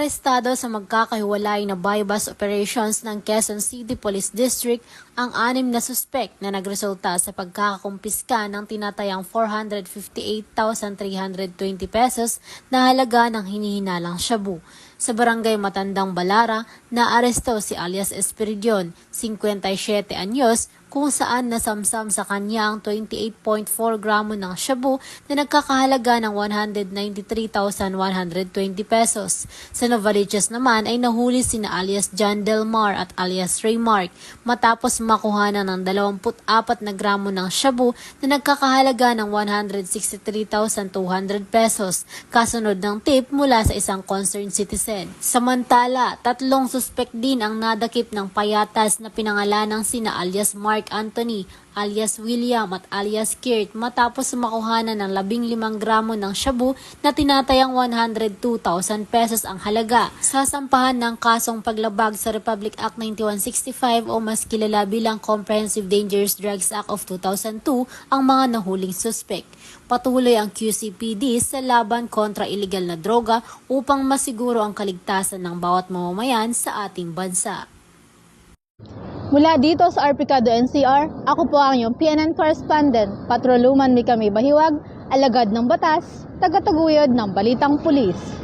Naarestado sa magkakahiwalay na bypass operations ng Quezon City Police District ang 6 na suspek na nagresulta sa pagkakakumpiska ng tinatayang 458,320 pesos na halaga ng hinihinalang shabu. Sa barangay Matandang Balara, naaresto si alias Espiridion, 57 anyos, kung saan nasamsam sa kanya ang 28.4 gramo ng shabu na nagkakahalaga ng 193,120 pesos. Sa Novaliches naman ay nahuli sina alias John Delmar at alias Raymark matapos makuhanan ng 24 na gramo ng shabu na nagkakahalaga ng 163,200 pesos, kasunod ng tip mula sa isang concerned citizen. Samantala, 3 suspek din ang nadakip ng payatas na pinangalanang sina alias Mark Anthony, alias William at alias Kirt matapos makuhanan ng 15 gramo ng shabu na tinatayang 102,000 pesos ang halaga. Sasampahan ng kasong paglabag sa Republic Act 9165 o mas kilala bilang Comprehensive Dangerous Drugs Act of 2002 ang mga nahuling suspek. Patuloy ang QCPD sa laban kontra iligal na droga upang masiguro ang kaligtasan ng bawat mamamayan sa ating bansa. Mula dito sa Arpicado NCR, ako po ang iyong PNN correspondent. Patroluman mi kami bahiwag, alagad ng batas, tagataguyod ng balitang pulis.